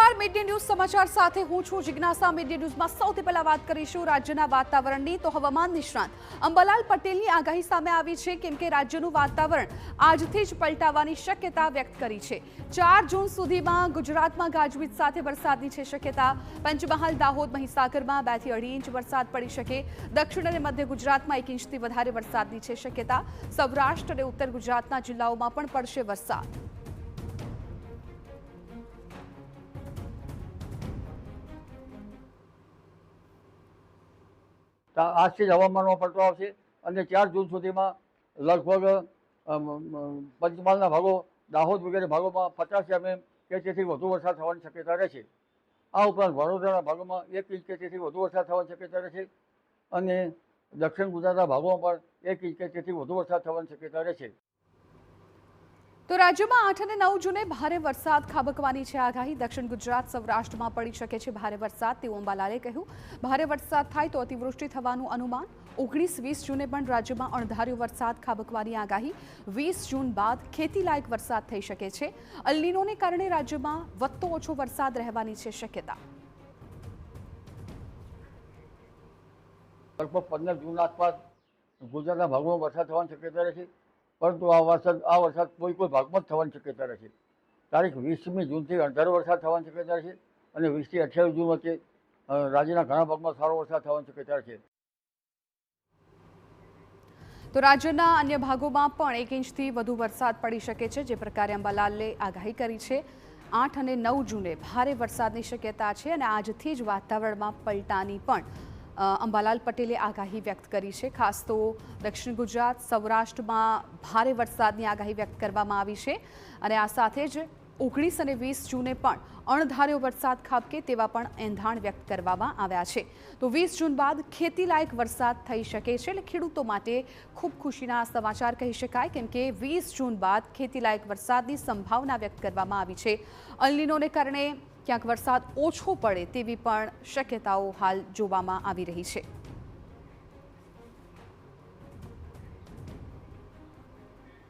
નમસ્કાર, media news સમાચાર સાથે હું છું જિજ્ઞાસા। મીડિયા ન્યૂઝમાં સૌથી પહેલા વાત કરીશું રાજ્યના વાતાવરણની। તો હવામાન નિષ્ણાત અંબાલાલ પટેલની આગાહી સામે આવી છે, કેમ કે રાજ્યનું વાતાવરણ આજથી જ પલટાવાની શક્યતા વ્યક્ત કરી છે। 4 જૂન સુધીમાં ગુજરાતમાં ગાજવીજ સાથે વરસાદની છે શક્યતા। પંચમહાલ, દાહોદ, મહીસાગરમાં 2 થી 2.5 ઇંચ વરસાદ પડી શકે। દક્ષિણ અને મધ્ય ગુજરાતમાં 1 ઇંચથી વધારે વરસાદની છે શક્યતા। સૌરાષ્ટ્ર અને ઉત્તર ગુજરાતના જિલ્લાઓમાં પણ પડશે વરસાદ। આજથી જ હવામાનમાં પલટો આવશે અને 4 જૂન સુધીમાં લગભગ પંચમહાલના ભાગો, દાહોદ વગેરે ભાગોમાં 50 mm કે તેથી વધુ વરસાદ થવાની શક્યતા રહેશે। આ ઉપરાંત વડોદરાના ભાગોમાં 1 ઇંચ કે તેથી વધુ વરસાદ થવાની શક્યતા રહેશે અને દક્ષિણ ગુજરાતના ભાગોમાં પણ 1 ઇંચ કે તેથી વધુ વરસાદ થવાની શક્યતા રહેશે। તો રાજ્યમાં 8 અને 9 જૂને ભારે વરસાદ ખાબકવાની છે આગાહી। દક્ષિણ ગુજરાત, સૌરાષ્ટ્રમાં પડી શકે છે ભારે વરસાદ, તેવું અંબાલાલે કહ્યું। ભારે વરસાદ થાય તો અતિવૃષ્ટિ થવાનું અનુમાન। 19-20 જૂને પણ રાજ્યમાં અણધાર્યો વરસાદ ખાબકવાની આગાહી। 20 જૂન બાદ ખેતીલાયક વરસાદ થઈ શકે છે। અલ નીનોને કારણે રાજ્યમાં વધતો ઓછો વરસાદ રહેવાની છે શક્યતા। લગભગ 15 જૂન આસપાસ ગુજરાતના ભાગોમાં વરસાદ થવાની શક્યતા રહેશે, પરંતુ આ વરસાદ કોઈ ભાગમાં જ થવાની શક્યતા રહેશે। તારીખ 20મી જૂનથી અણધાર્યો વરસાદ થવાની શક્યતા રહેશે અને 20 થી 28 જૂન વચ્ચે રાજ્યના ઘણા ભાગમાં સારો વરસાદ થવાની શક્યતા રહેશે। તો રાજ્યના અન્ય ભાગોમાં પણ 1 ઇંચથી વધુ વરસાદ પડી શકે છે, જે પ્રકારે અંબાલાલે આગાહી કરી છે। 8 અને 9 જૂને ભારે વરસાદની શક્યતા છે અને આજથી જ વાતાવરણમાં પલટાની પણ અંબાલાલ પટેલે આગાહી વ્યક્ત કરી છે। ખાસ તો દક્ષિણ ગુજરાત, સૌરાષ્ટ્રમાં ભારે વરસાદની આગાહી વ્યક્ત કરવામાં આવી છે અને આ સાથે જ 19 અને 20 જૂને પણ અણધાર્યો વરસાદ ખાબકે તેવા પણ એંધાણ વ્યક્ત કરવામાં આવ્યા છે। તો 20 જૂન બાદ ખેતીલાયક વરસાદ થઈ શકે છે, એટલે ખેડૂતો માટે ખૂબ ખુશીના સમાચાર કહી શકાય, કેમ કે 20 જૂન બાદ ખેતીલાયક વરસાદની સંભાવના વ્યક્ત કરવામાં આવી છે। અલ નીનોને કારણે ક્યાંક વરસાદ ઓછો પડે તેવી પણ શક્યતાઓ હાલ જોવામાં આવી રહી છે।